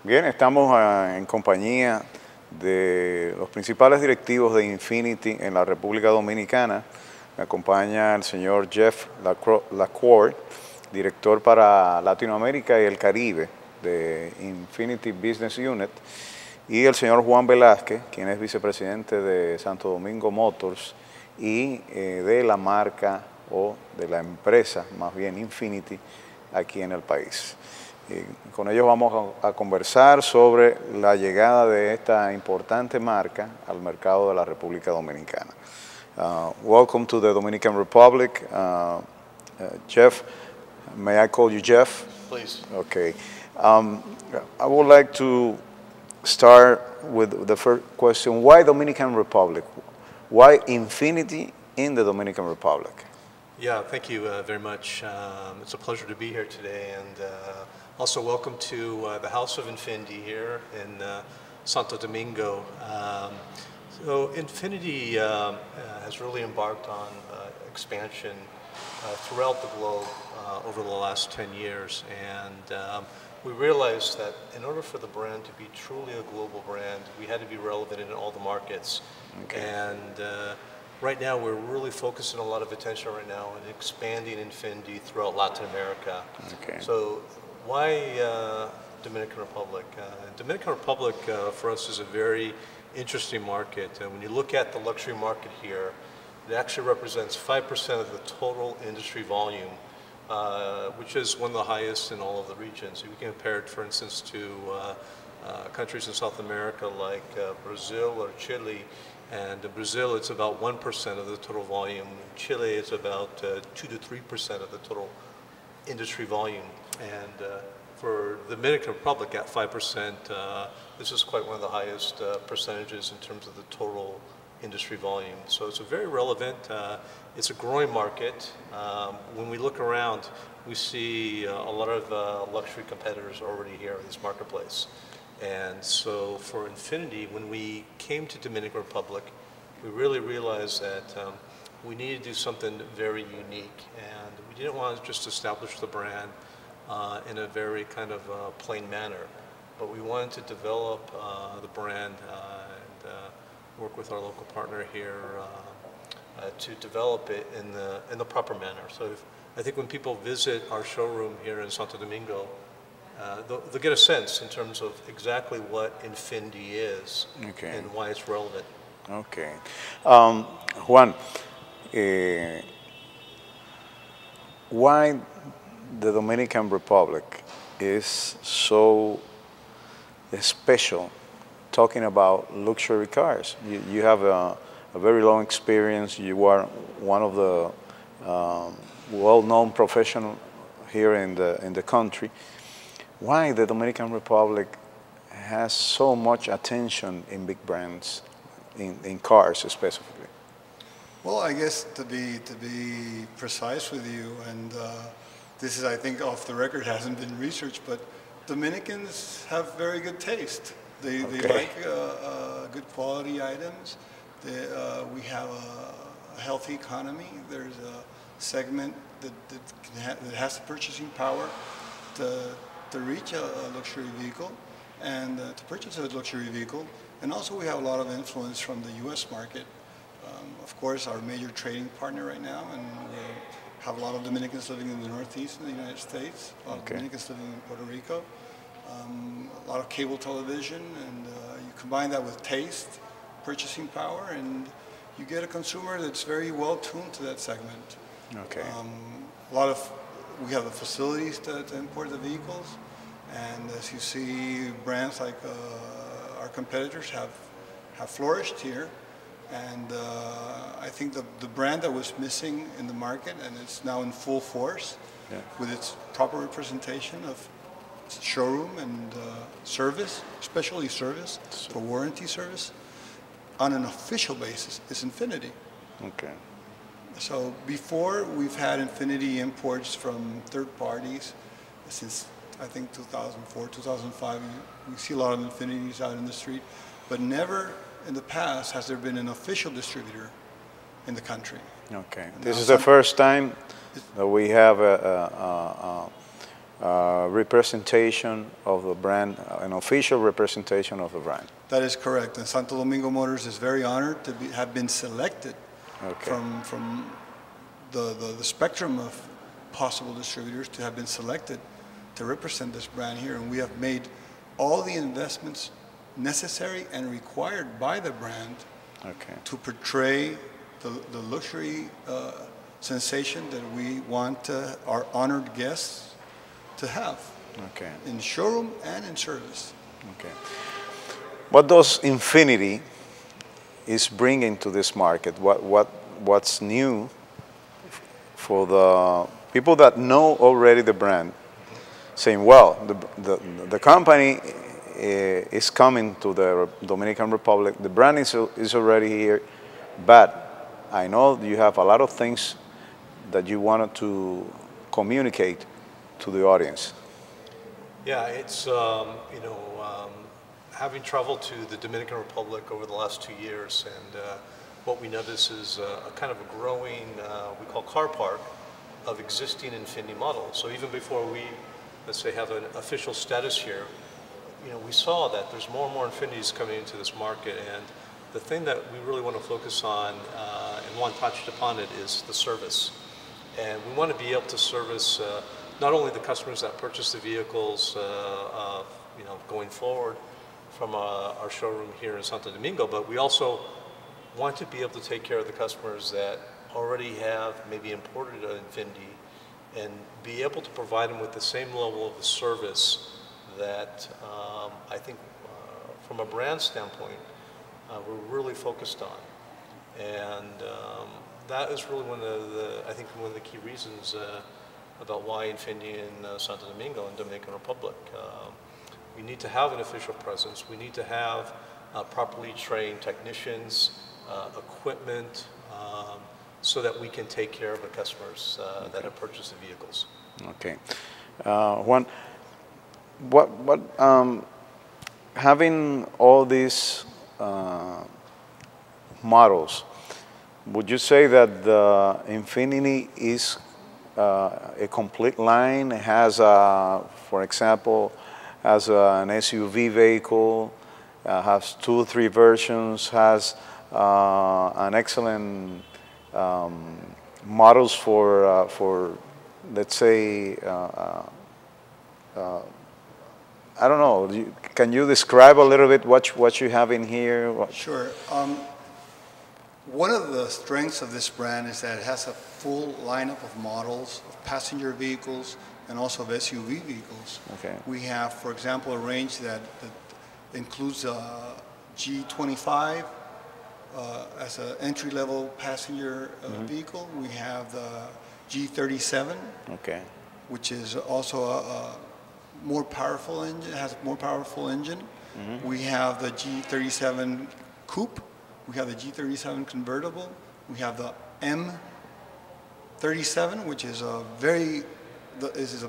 Bien, estamos en compañía de los principales directivos de Infiniti en la República Dominicana. Me acompaña el señor Jeff LACKORE, director para Latinoamérica y el Caribe de Infiniti Business Unit, y el señor Juan Velázquez, quien es vicepresidente de Santo Domingo Motors y de la marca o de la empresa, más bien Infiniti, aquí en el país. Con ellos vamos a conversar sobre la llegada de esta importante marca al mercado de la República Dominicana. Welcome to the Dominican Republic. Jeff, may I call you Jeff? Please. Okay. I would like to start with the first question. Why Dominican Republic? Why Infiniti in the Dominican Republic? Yeah, thank you very much. It's a pleasure to be here today, and also welcome to the House of Infiniti here in Santo Domingo. So Infiniti has really embarked on expansion throughout the globe over the last 10 years, and we realized that in order for the brand to be truly a global brand, we had to be relevant in all the markets. Okay. And right now, we're really focusing a lot of attention right now on expanding Infiniti throughout Latin America. Okay. So why Dominican Republic? Dominican Republic for us is a very interesting market. And when you look at the luxury market here, it actually represents 5% of the total industry volume, which is one of the highest in all of the regions. If you compare it, for instance, to countries in South America like Brazil or Chile, and in Brazil, it's about 1% of the total volume. In Chile, it's about 2 to 3% of the total industry volume. And for the Dominican Republic at 5%, this is quite one of the highest percentages in terms of the total industry volume. So it's a very relevant, it's a growing market. When we look around, we see a lot of luxury competitors already here in this marketplace. And so for Infiniti, when we came to Dominican Republic, we really realized that we needed to do something very unique, and we didn't want to just establish the brand in a very kind of plain manner, but we wanted to develop the brand and work with our local partner here to develop it in the proper manner. So I think when people visit our showroom here in Santo Domingo, they'll get a sense in terms of exactly what Infiniti is, okay, and why it's relevant. Okay. Juan, why the Dominican Republic is so special talking about luxury cars? You have a very long experience. You are one of the well-known professionals here in the country. Why the Dominican Republic has so much attention in big brands, in cars specifically? Well, I guess to be precise with you, and this is, I think, off the record, hasn't been researched, but Dominicans have very good taste. They like good quality items. We have a healthy economy. There's a segment that has the purchasing power to reach a luxury vehicle and to purchase a luxury vehicle. And also we have a lot of influence from the U.S. market. Of course, our major trading partner right now, and we have a lot of Dominicans living in the Northeast in the United States, a lot of Dominicans living in Puerto Rico, a lot of cable television, and you combine that with taste, purchasing power, and you get a consumer that's very well tuned to that segment. Okay. We have the facilities to import the vehicles, and as you see, brands like our competitors have flourished here, and I think the brand that was missing in the market, and it's now in full force, with its proper representation of showroom and service, especially service, for warranty service, on an official basis, is Infiniti. Okay. So before, we've had Infiniti imports from third parties since, I think, 2004, 2005. We see a lot of Infinitis out in the street, but never in the past has there been an official distributor in the country. Okay. This is the first time that we have a representation of the brand, an official representation of the brand. That is correct. And Santo Domingo Motors is very honored to have been selected from the spectrum of possible distributors to have been selected to represent this brand here. And we have made all the investments necessary and required by the brand to portray the luxury sensation that we want our honored guests to have in showroom and in service. What does Infiniti is bringing to this market? What's new for the people that know already the brand, saying, well, the company is coming to the Dominican Republic, the brand is already here, but I know you have a lot of things that you wanted to communicate to the audience. Yeah, it's, having traveled to the Dominican Republic over the last 2 years, and what we notice is a kind of a growing, we call car park, of existing Infiniti models. So even before we, let's say, have an official status here, we saw that there's more and more Infinitis coming into this market, and the thing that we really want to focus on, and Juan touched upon it, is the service. And we want to be able to service not only the customers that purchase the vehicles, going forward from our showroom here in Santo Domingo, but we also want to be able to take care of the customers that already have maybe imported an Infiniti, and be able to provide them with the same level of service that I think from a brand standpoint we're really focused on. And that is really one of the key reasons about why Infiniti in Santo Domingo and Dominican Republic. We need to have an official presence. We need to have properly trained technicians, equipment, so that we can take care of the customers that have purchased the vehicles. Juan, having all these models, would you say that the Infiniti is a complete line? It has, for example, has an SUV vehicle, has 2 or 3 versions, has an excellent models for let's say, I don't know, can you describe a little bit what you have in here? Sure. One of the strengths of this brand is that it has a full lineup of models of passenger vehicles and also of SUV vehicles. We have, for example, a range that includes a G25 as an entry-level passenger vehicle. We have the G37, which is also a more powerful engine, has a more powerful engine. We have the G37 Coupe. We have the G37 convertible. We have the M37, which is a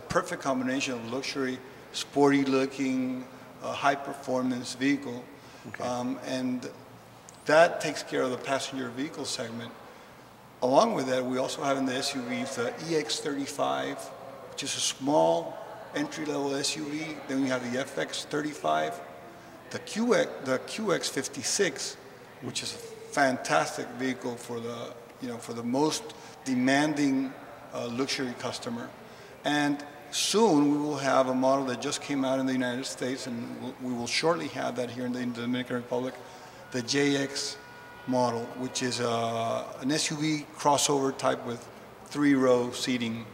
perfect combination of luxury, sporty-looking, high-performance vehicle, and that takes care of the passenger vehicle segment. Along with that, we also have in the SUVs the EX35, which is a small entry-level SUV. Then we have the FX35, the QX56, which is a fantastic vehicle for the most demanding luxury customer. And soon we will have a model that just came out in the United States, and we will shortly have that here in the Dominican Republic, the JX model, which is an SUV crossover type with 3-row seating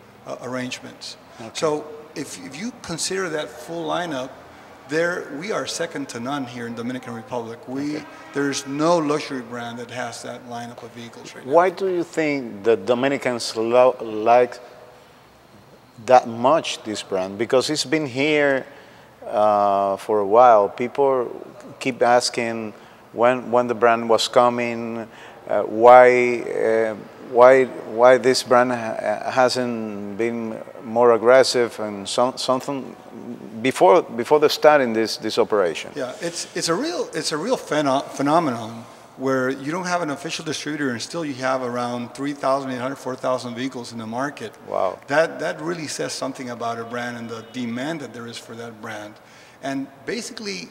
arrangements. So if you consider that full lineup, we are second to none here in Dominican Republic. There's no luxury brand that has that lineup of vehicles right now. Why do you think the Dominicans like that much this brand? Because it's been here for a while. People keep asking when the brand was coming, why this brand hasn't been more aggressive, and something before the starting this operation. Yeah, it's a real phenomenon where you don't have an official distributor and still you have around 3,800, 4,000 vehicles in the market. Wow. That really says something about a brand and the demand that there is for that brand. And basically,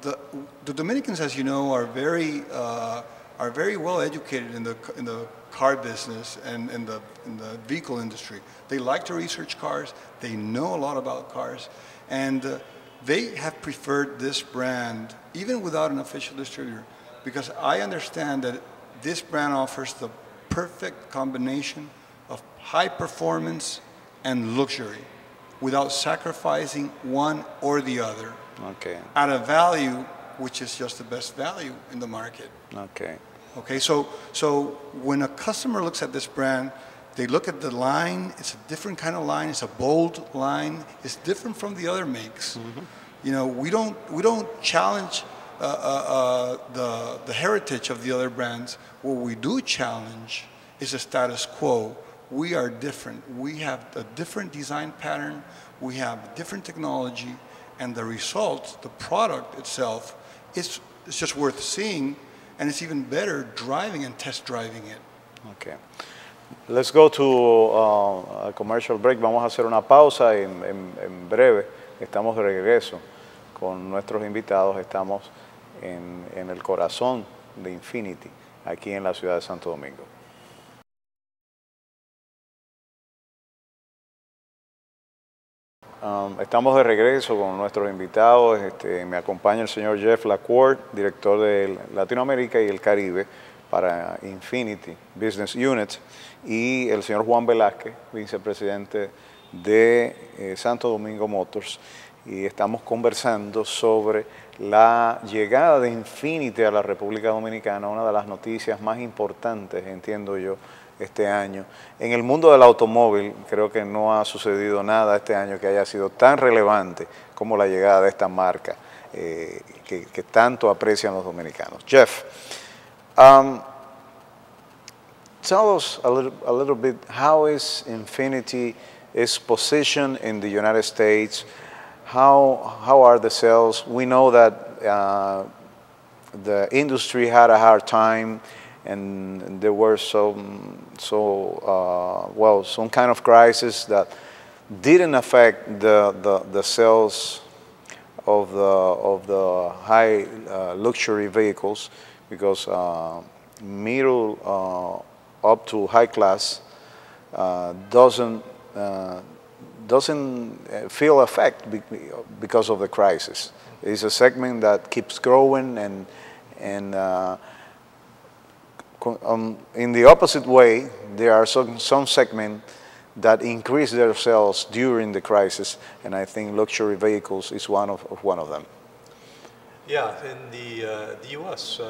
the Dominicans, as you know, are very well educated in the car business and in the vehicle industry. They like to research cars. They know a lot about cars, and they have preferred this brand even without an official distributor, because I understand that this brand offers the perfect combination of high performance and luxury without sacrificing one or the other. Okay. At a value which is just the best value in the market. Okay. Okay, so when a customer looks at this brand, they look at the line. It's a different kind of line. It's a bold line. It's different from the other makes. Mm-hmm. You know, we don't challenge the heritage of the other brands. What we do challenge is the status quo. We are different. We have a different design pattern. We have different technology, and the result, the product itself, it's just worth seeing, and it's even better driving and test driving it. Okay. Let's go to a commercial break. Vamos a hacer una pausa y en breve estamos de regreso con nuestros invitados. Estamos en el corazón de Infiniti, aquí en la ciudad de Santo Domingo. Estamos de regreso con nuestros invitados. Me acompaña el señor Jeff LACKORE, director de Latinoamérica y el Caribe para Infiniti Business Unit, y el señor Juan Velázquez, vicepresidente de Santo Domingo Motors. Y estamos conversando sobre la llegada de Infiniti a la República Dominicana, una de las noticias más importantes, entiendo yo, este año. En el mundo del automóvil creo que no ha sucedido nada este año que haya sido tan relevante como la llegada de esta marca que tanto aprecian los dominicanos. Jeff, tell us a little bit, how is Infiniti is positioned in the United States? How are the sales? We know that the industry had a hard time, and there were some kind of crisis that didn't affect the sales of the high luxury vehicles, because middle up to high class doesn't feel effect because of the crisis. It's a segment that keeps growing, and in the opposite way, there are some segments that increase their sales during the crisis, and I think luxury vehicles is one of them. Yeah, in the U.S.,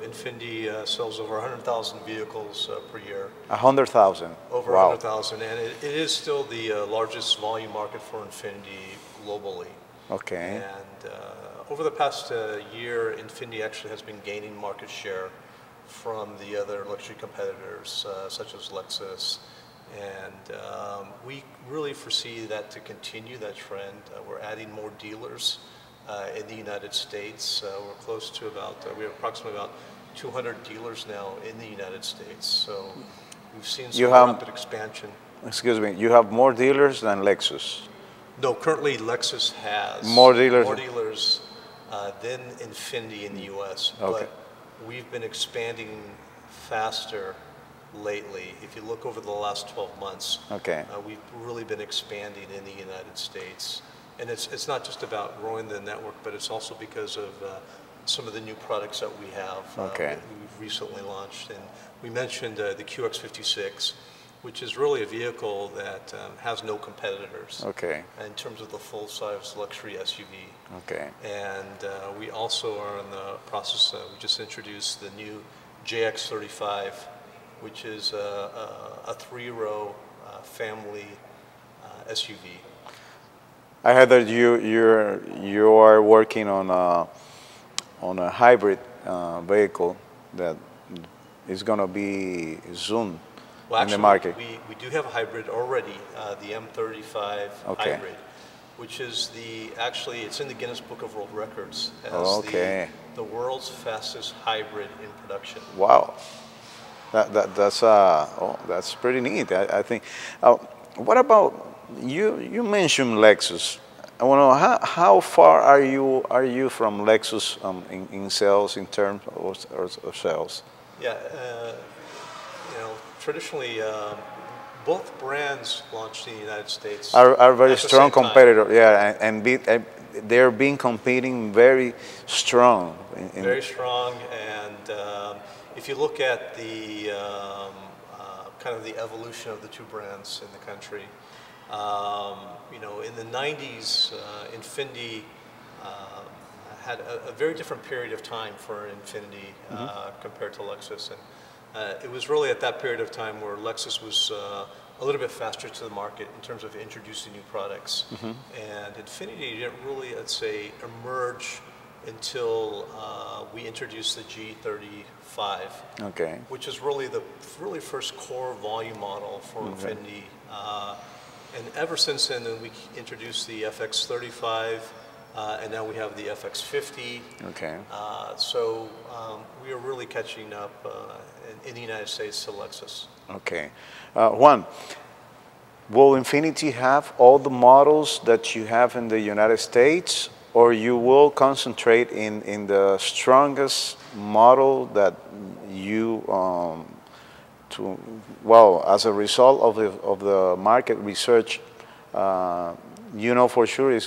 Infiniti sells over 100,000 vehicles per year. 100,000? Over wow. 100,000, and it is still the largest volume market for Infiniti globally. Okay. And over the past year, Infiniti actually has been gaining market share from the other luxury competitors, such as Lexus. And we really foresee that to continue, that trend. We're adding more dealers in the United States. We're close to we have approximately about 200 dealers now in the United States. So we've seen some rapid expansion. Excuse me, you have more dealers than Lexus? No, currently Lexus has more dealers than Infiniti in the U.S. Okay. But we've been expanding faster lately. If you look over the last 12 months, okay. We've really been expanding in the United States. And it's not just about growing the network, but it's also because of some of the new products that we have that we've recently launched. And we mentioned the QX56, which is really a vehicle that has no competitors in terms of the full-size luxury SUV. Okay. And we also are in the process, we just introduced the new JX35, which is a three-row family SUV. I heard that you are working on a hybrid vehicle that is going to be soon in the market. We do have a hybrid already, the M35 hybrid. which is actually it's in the Guinness Book of World Records as Okay. the world's fastest hybrid in production. Wow. That's pretty neat. I think. What about you? You mentioned Lexus. I want to know how far are you from Lexus in sales, in terms of sales? Yeah, traditionally both brands launched in the United States Are very at the strong same time. competitor. Yeah, and they're being competing very strong. Very strong, and if you look at the kind of the evolution of the two brands in the country, in the 90s, Infiniti had a very different period of time for Infiniti compared to Lexus, and it was really at that period of time where Lexus was a little bit faster to the market in terms of introducing new products, and Infiniti didn't really, let's say, emerge until we introduced the G35, which is really the first core volume model for Infiniti. And ever since then, we introduced the FX35, and now we have the FX50. So we are really catching up in the United States to Lexus. Okay. Juan, will Infiniti have all the models that you have in the United States, or you will concentrate in the strongest model that you, as a result of the market research, for sure it's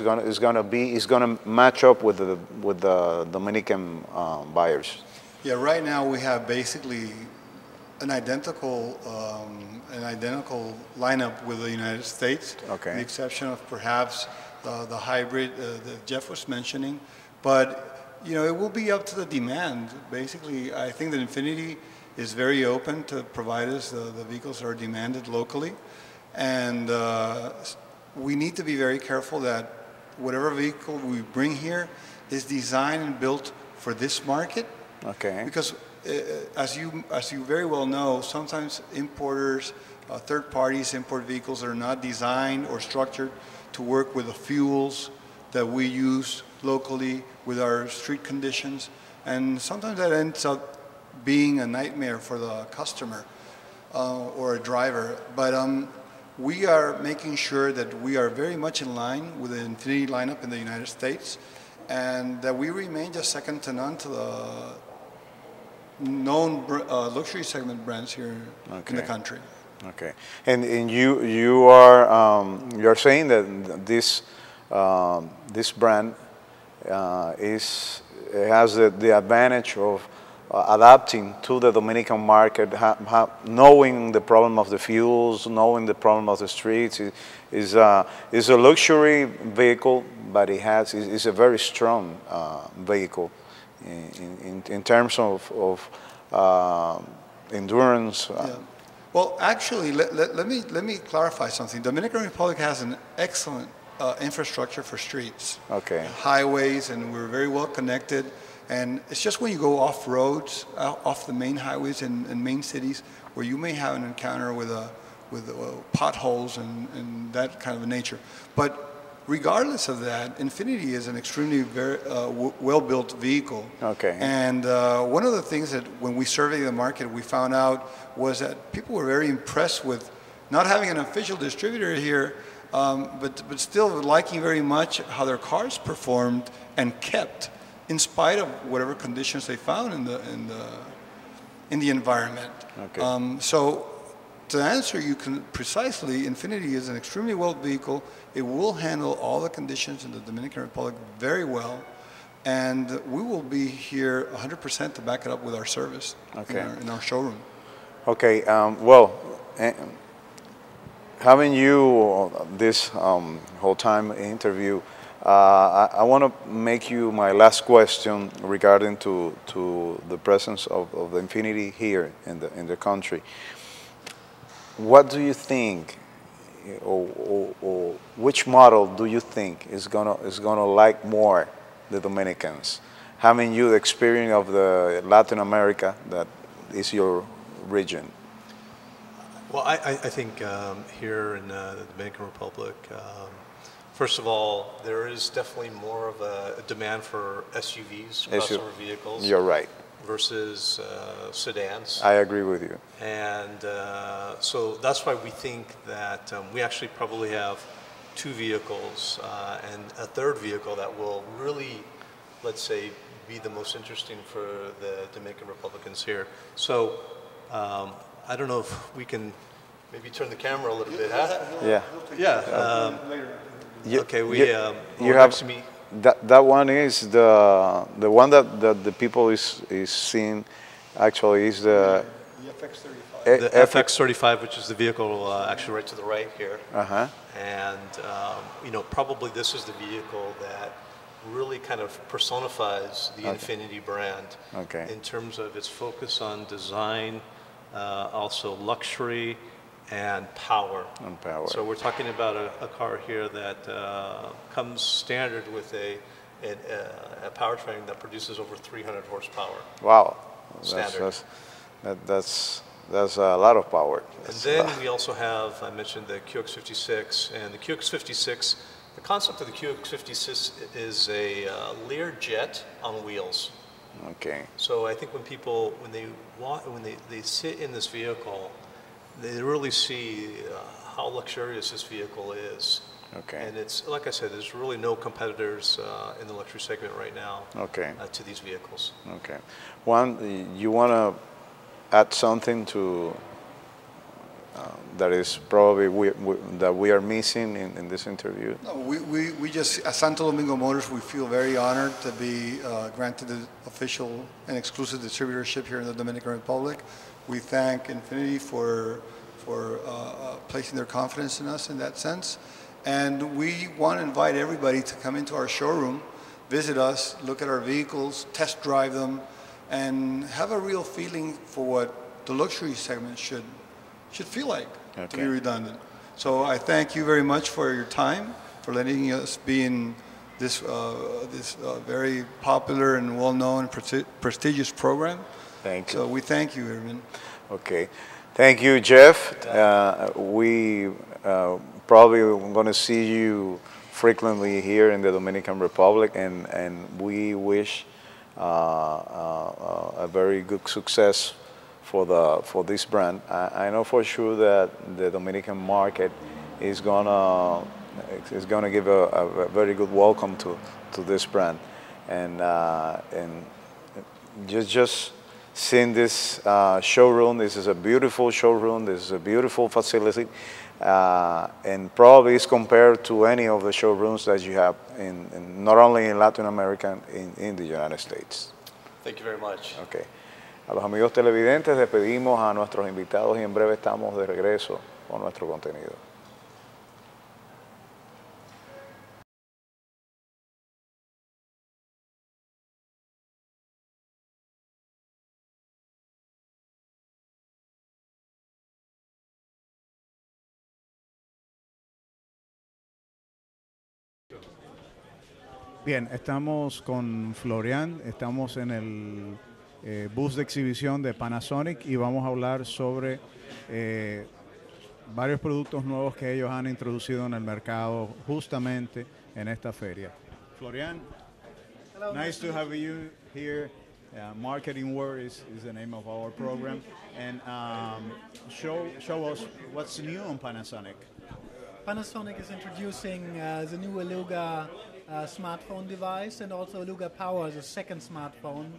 gonna match up with the Dominican buyers? Yeah, right now we have basically an identical lineup with the United States, with the exception of perhaps the hybrid that Jeff was mentioning. But it will be up to the demand. Basically, I think that Infiniti is very open to provide us the vehicles that are demanded locally, and we need to be very careful that whatever vehicle we bring here is designed and built for this market. Because as you very well know, sometimes importers, third parties import vehicles that are not designed or structured to work with the fuels that we use locally with our street conditions, and sometimes that ends up being a nightmare for the customer or a driver. But we are making sure that we are very much in line with the Infiniti lineup in the United States, and that we remain just second to none to the known luxury segment brands here in the country. And you're saying that this brand has the advantage of adapting to the Dominican market, knowing the problem of the fuels, knowing the problem of the streets. Is a luxury vehicle, but it's a very strong vehicle in terms of endurance. Well, actually, let me clarify something. Dominican Republic has an excellent infrastructure for streets, highways, and we're very well connected. And it's just when you go off roads, off the main highways in main cities, where you may have an encounter with potholes and that kind of a nature. But regardless of that, Infiniti is an extremely very well-built vehicle. And one of the things that when we surveyed the market, we found out was that people were very impressed with not having an official distributor here, but still liking very much how their cars performed and kept, in spite of whatever conditions they found in the environment. So to answer you precisely, Infiniti is an extremely well-built vehicle. It will handle all the conditions in the Dominican Republic very well, and we will be here 100% to back it up with our service in our showroom. Having you this whole time interview, I want to make you my last question regarding to the presence of the Infiniti here in the country. What do you think, or which model do you think is gonna like more the Dominicans, having you the experience of the Latin America that is your region? Well, I think here in the Dominican Republic, First of all, there is definitely more of a demand for SUVs, crossover vehicles. You're right. Versus sedans. I agree with you. And so that's why we think that we actually probably have two vehicles and a third vehicle that will really, let's say, be the most interesting for the Dominican Republicans here. So I don't know if we can maybe turn the camera a little bit. Huh? Yeah. Yeah. Okay, you have that one is the one that the people is seeing actually is the FX35. The FX35, which is the vehicle actually right to the right here. And you know, probably this is the vehicle that really kind of personifies the Infiniti brand in terms of its focus on design, also luxury, and power. So we're talking about a car here that comes standard with a powertrain that produces over 300 horsepower. Wow, standard. That's a lot of power. And then we also have, I mentioned the QX56, and the QX56, the concept of the QX56 is a Learjet on wheels. Okay. So I think when people, when they sit in this vehicle, they really see how luxurious this vehicle is. Okay. And it's, like I said, there's really no competitors in the luxury segment right now to these vehicles. Okay. Juan, you want to add something to that is probably that we are missing in this interview? No, we just, at Santo Domingo Motors, we feel very honored to be granted the official and exclusive distributorship here in the Dominican Republic. We thank Infiniti for placing their confidence in us in that sense. And we want to invite everybody to come into our showroom, visit us, look at our vehicles, test drive them, and have a real feeling for what the luxury segment should feel like, to be redundant. So I thank you very much for your time, for letting us be in this, very popular and well-known prestigious program. Thank you. So we thank you, Irvin. Okay. Thank you, Jeff. We probably going to see you frequently here in the Dominican Republic, and we wish a very good success for this brand. I know for sure that the Dominican market is gonna give a very good welcome to this brand, and just seeing this showroom. This is a beautiful showroom. This is a beautiful facility, and probably is compared to any of the showrooms that you have in not only in Latin America, in the United States. Thank you very much. Okay. A los amigos televidentes despedimos a nuestros invitados y en breve estamos de regreso con nuestro contenido. Bien, estamos con Florian, estamos en el bus de exhibición de Panasonic y vamos a hablar sobre varios productos nuevos que ellos han introducido en el mercado justamente en esta feria. Florian, hello, nice to have you here. Marketing War is the name of our program, and show us what's new on Panasonic. Panasonic is introducing the new ELUGA smartphone device, and also ELUGA Power, the second smartphone,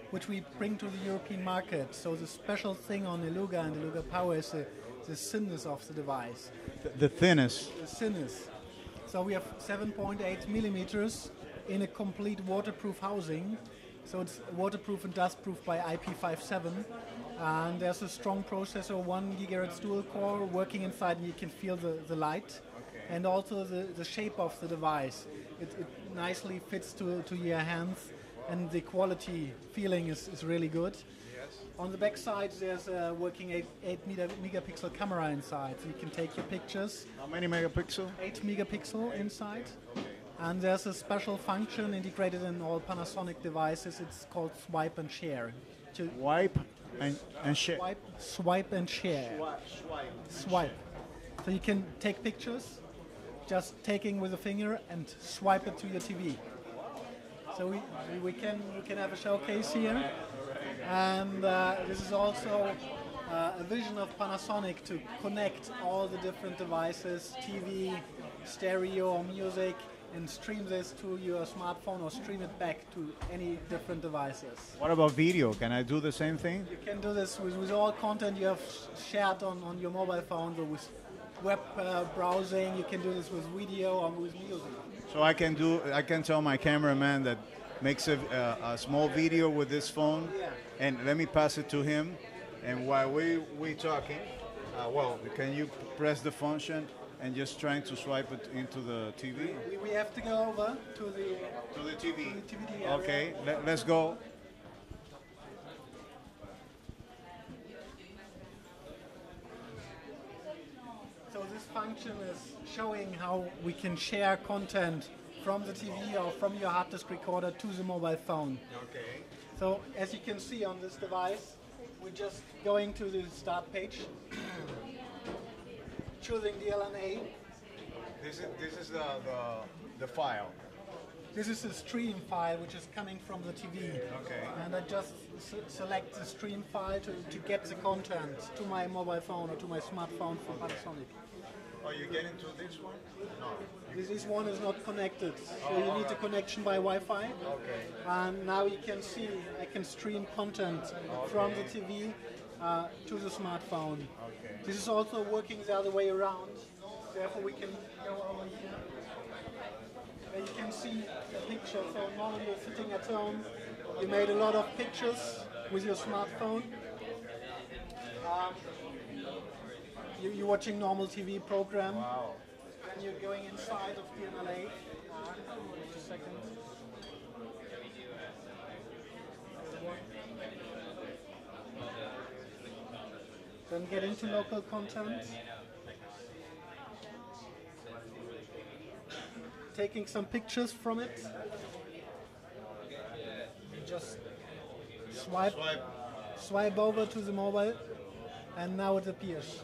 which we bring to the European market. So the special thing on ELUGA and ELUGA Power is the thinness of the device. The thinness? The thinness. So we have 7.8 millimeters in a complete waterproof housing. So it's waterproof and dustproof by IP57. And there's a strong processor, 1 GHz dual core working inside, and you can feel the light. And also the shape of the device. It nicely fits to your hands, and the quality feeling is really good. Yes. On the back side there's a working 8 megapixel camera inside, so you can take your pictures. How many megapixel? 8 megapixel inside. And there's a special function integrated in all Panasonic devices. It's called swipe and share. Swipe and share. Swipe and share. Swipe. So you can take pictures, just taking with a finger and swipe it to your TV. So we can have a showcase here, and this is also a vision of Panasonic to connect all the different devices, TV, stereo, or music, and stream this to your smartphone or stream it back to any different devices. What about video? Can I do the same thing? You can do this with all content you have shared on your mobile phone, or with web browsing. You can do this with video or with music. So I can tell my cameraman that makes a small video with this phone, and let me pass it to him. And while we talking, can you press the function and just trying to swipe it into the TV? We have to go over to the TV. area. Okay, let's go. So this function is showing how we can share content from the TV or from your hard disk recorder to the mobile phone. Okay. So as you can see on this device, we're just going to the start page, choosing the LNA. This is the file. This is a stream file which is coming from the TV. Okay. And I just select the stream file to get the content to my mobile phone or to my smartphone from Panasonic. Are you getting to this one? No. This one is not connected, so you need a connection by Wi-Fi. Okay. And now you can see I can stream content from the TV to the smartphone. Okay. This is also working the other way around. Therefore, we can go over here. Where you can see the picture. So normally you're sitting at home, you made a lot of pictures with your smartphone. You're watching normal TV program. Wow. Then you're going inside of the NLA. Just a second. Then get into local content. Taking some pictures from it. You just swipe over to the mobile, and now it appears.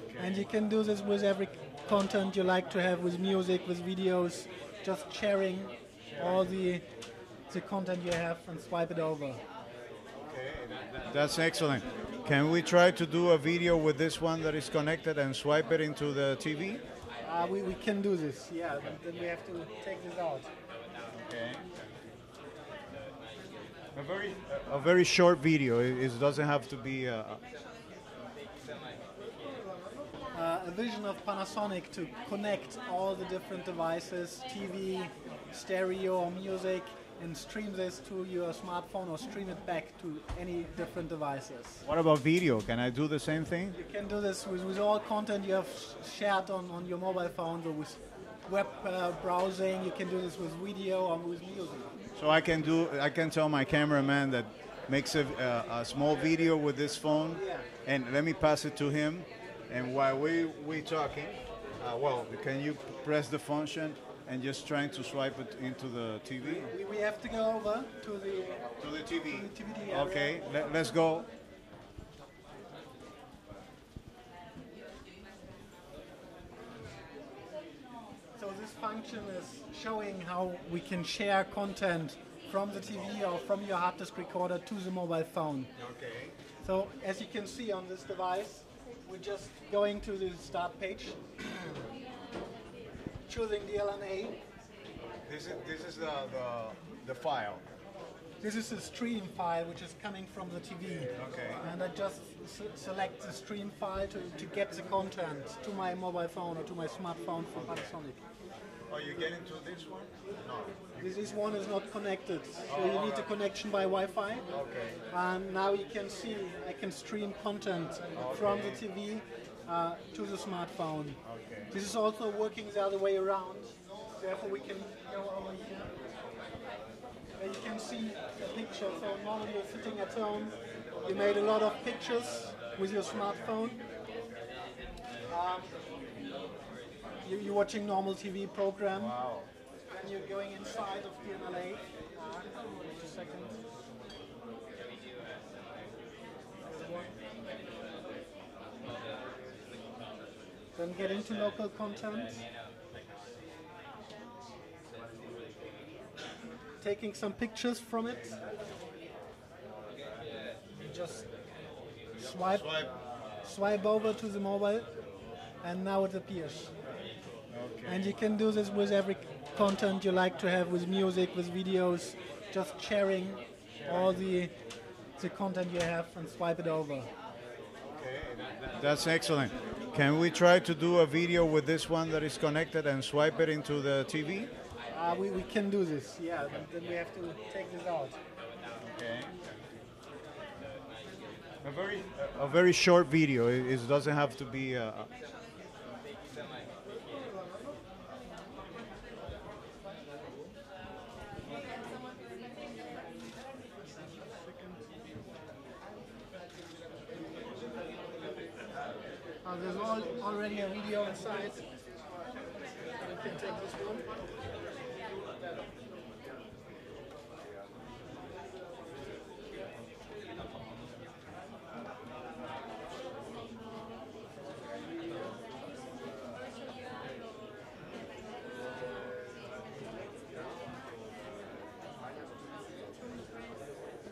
Okay. And you can do this with every content you like to have, with music, with videos, just sharing all the content you have and swipe it over. Okay, that's excellent. Can we try to do a video with this one that is connected and swipe it into the TV? We can do this, yeah, but then we have to take this out. Okay. A very short video. It doesn't have to be A vision of Panasonic to connect all the different devices, TV, stereo, or music, and stream this to your smartphone or stream it back to any different devices. What about video? Can I do the same thing? You can do this with all content you have shared on your mobile phone, or with web browsing. You can do this with video or with music. So I can tell my cameraman that makes a small video with this phone, and let me pass it to him. And while we talking, can you press the function and just trying to swipe it into the TV? We have to go over to the TV. area. Okay, let's go. So this function is showing how we can share content from the TV or from your hard disk recorder to the mobile phone. Okay. So as you can see on this device, we're just going to the start page, choosing the LNA. This is the file. This is a stream file which is coming from the TV. Okay. And I just select the stream file to get the content to my mobile phone or to my smartphone from Panasonic. Are you getting to this one? No. This one is not connected, so you need a connection by Wi-Fi. Okay. And now you can see I can stream content from the TV to the smartphone. Okay. This is also working the other way around. Therefore, we can go over here. Where you can see the picture. So normally you're sitting at home, you made a lot of pictures with your smartphone. You're watching normal TV program. Wow. Then you're going inside of the NLA. Just a second. Then get into local content. taking some pictures from it. You just swipe over to the mobile, and now it appears. Okay. And you can do this with every content you like to have, with music, with videos, just sharing all the content you have and swipe it over. Okay, that's excellent. Can we try to do a video with this one that is connected and swipe it into the TV? We can do this, yeah, then we have to take this out. Okay. A very short video. It doesn't have to be. There's already a video inside. We can take this one.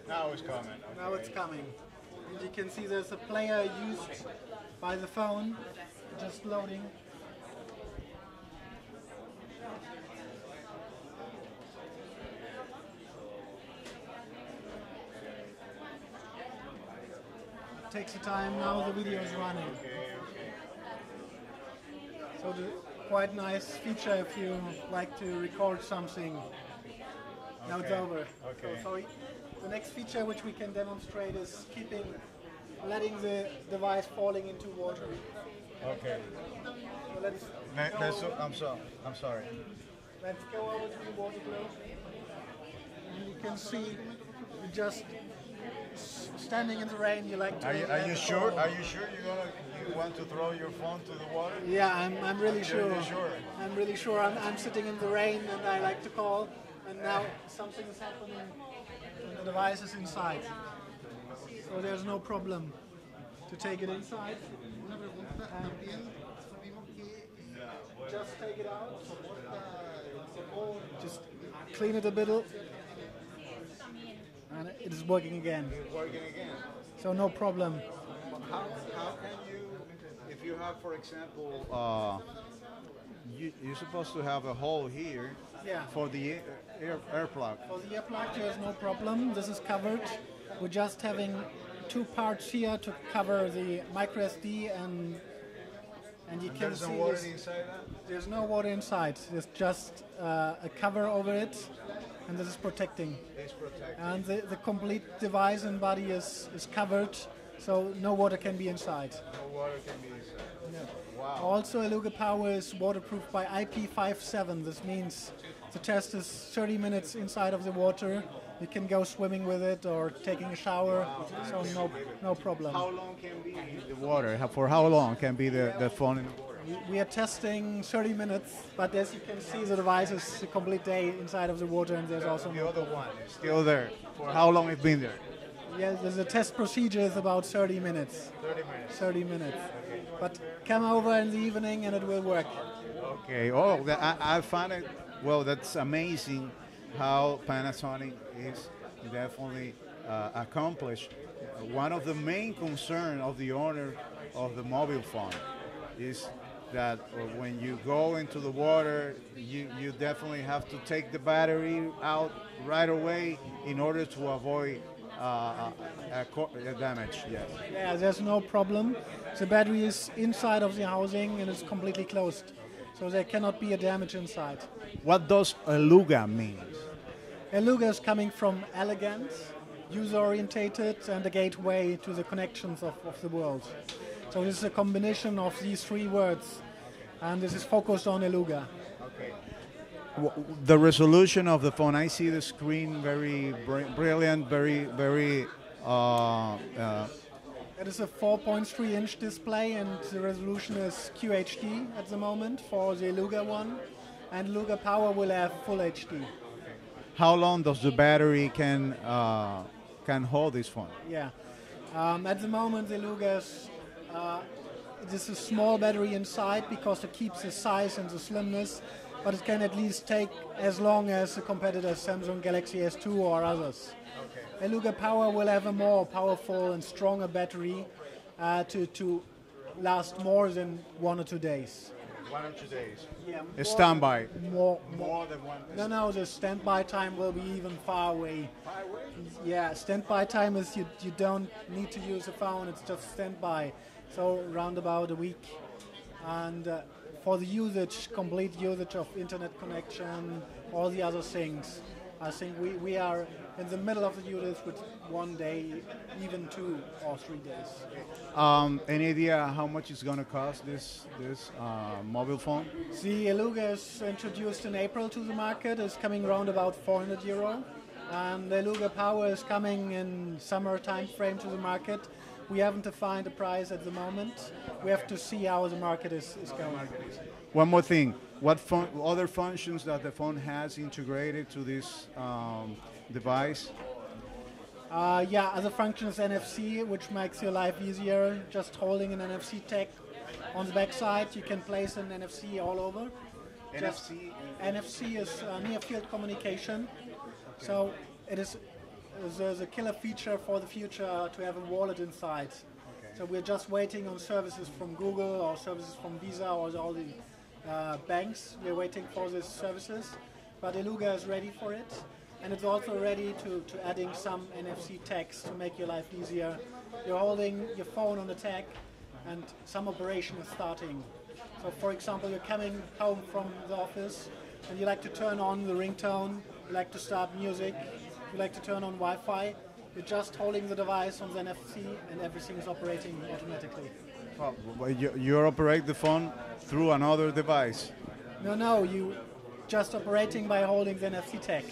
Now it's coming. Now it's coming. And you can see there's a player used by the phone, just loading. Takes the time, now the video is running. So quite nice feature if you like to record something. Now it's over. Okay. So the next feature which we can demonstrate is letting the device falling into water. Okay. So I'm sorry. let's go over to the water globe. And you can see just standing in the rain. You like to. Are you sure? Are you sure you want to throw your phone to the water? Yeah, I'm really sure. You're sure? I'm really sure. I'm sitting in the rain and I like to call. And now something is happening. And the device is inside. So there's no problem to take it inside. Just take it out. Just clean it a bit. And it is working again. It's working again. So no problem. How can you, if you have, for example, you're supposed to have a hole here for the air plug. For the ear plug, there's no problem. This is covered. We're just having two parts here to cover the micro SD and you can see there's no water inside that? There's no water inside. There's just a cover over it, and this is protecting. It's protected. And the complete device and body is covered, so no water can be inside. No water can be inside. No. Wow. Also, ELUGA Power is waterproof by IP57. This means the test is 30 minutes inside of the water. You can go swimming with it or taking a shower, so no problem. How long can be the water? For how long can be the phone in the water? We are testing 30 minutes, but as you can see, the device is a complete day inside of the water, and there's also the other one is still there. For how long it's been there? Yes, the test procedure is about 30 minutes. 30 minutes. 30 minutes. Okay. But come over in the evening and it will work. Okay. Oh, I find it. Well, that's amazing how Panasonic is definitely accomplished. One of the main concerns of the owner of the mobile phone is that when you go into the water, you definitely have to take the battery out right away in order to avoid damage. Yes. Yeah, there's no problem. The battery is inside of the housing and it's completely closed, so there cannot be a damage inside. What does ELUGA mean? ELUGA is coming from elegant, user-orientated, and a gateway to the connections of the world. So this is a combination of these three words, and this is focused on ELUGA. Okay. The resolution of the phone, I see the screen very brilliant, very. It is a 4.3-inch display, and the resolution is QHD at the moment for the ELUGA one, and ELUGA Power will have full HD. How long does the battery can hold this phone? Yeah, at the moment the ELUGA is this is a small battery inside because it keeps the size and the slimness. but it can at least take as long as the competitors Samsung Galaxy S2 or others. ELUGA Power will have a more powerful and stronger battery to last more than 1 or 2 days. 1 or 2 days. Yeah, A standby. More than one. No, the standby time will be even far away. Far away? Yeah, standby time is you don't need to use a phone, it's just standby. So around about a week. And for the usage, complete usage of internet connection, all the other things, I think we are in the middle of the usage with 1 day, even 2 or 3 days. Any idea how much it's going to cost this mobile phone? The ELUGA is introduced in April to the market. It's coming around about €400. And the ELUGA Power is coming in summer time frame to the market. We haven't defined a price at the moment. We have to see how the market is going. One more thing. What other functions that the phone has integrated to this device? Yeah, other function is NFC, which makes your life easier. Just holding an NFC tag on the back side, you can place an NFC all over. NFC is near field communication. Okay. So it is the killer feature for the future to have a wallet inside. Okay. So we're just waiting on services from Google or services from Visa or all the banks. We're waiting for these services, but ELUGA is ready for it. And it's also ready to adding some NFC tags to make your life easier. You're holding your phone on the tag and some operation is starting. So for example, you're coming home from the office and you like to turn on the ringtone, you like to start music, you like to turn on Wi-Fi. You're just holding the device on the NFC and everything is operating automatically. Well, you operate the phone through another device? No, you just operating by holding the NFC tag.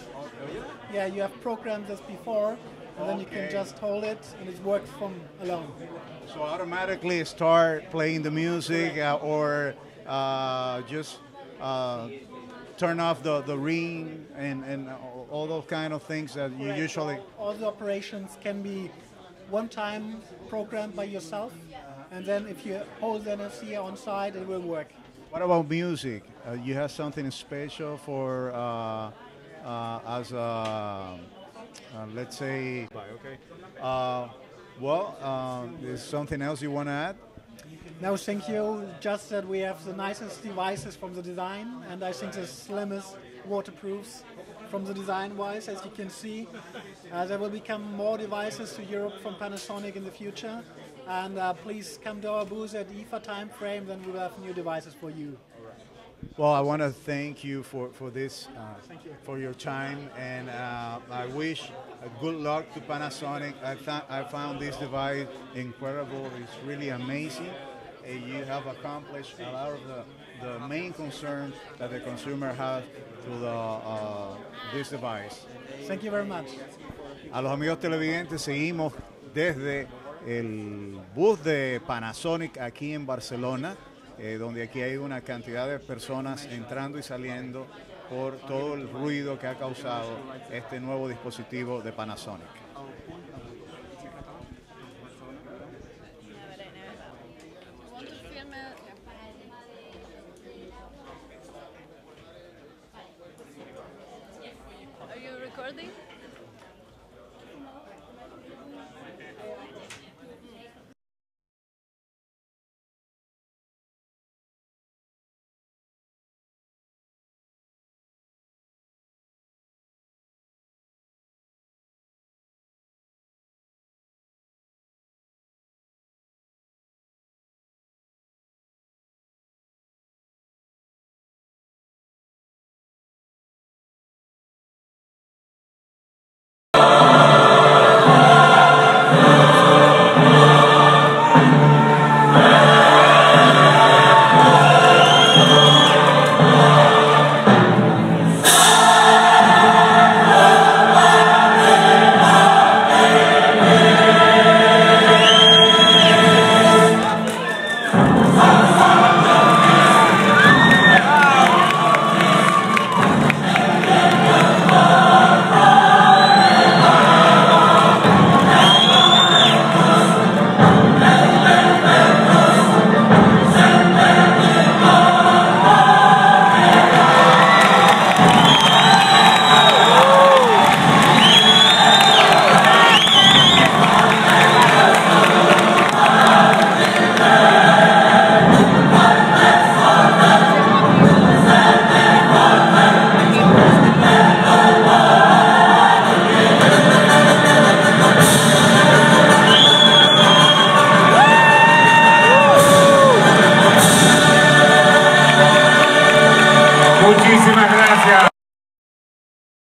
Yeah, you have programmed this before, and then you can just hold it, and it works from alone. So automatically start playing the music or just turn off the ring and all those kind of things that you usually... All the operations can be one time programmed by yourself, and then if you hold the NFC on side, it will work. What about music? You have something special for, as a, let's say, okay. Is something else you want to add? No, thank you. Just that we have the nicest devices from the design, and I think the slimmest waterproofs from the design-wise, as you can see. There will become more devices to Europe from Panasonic in the future. And please come to our booth at IFA time frame, then we will have new devices for you. Well, I want to thank you for this, for your time, and I wish good luck to Panasonic. I found this device incredible. It's really amazing. You have accomplished a lot of the main concerns that the consumer has to this device. Thank you very much. A los amigos televidentes, seguimos desde el booth de Panasonic aquí en Barcelona, donde aquí hay una cantidad de personas entrando y saliendo por todo el ruido que ha causado este nuevo dispositivo de Panasonic. Muchísimas gracias.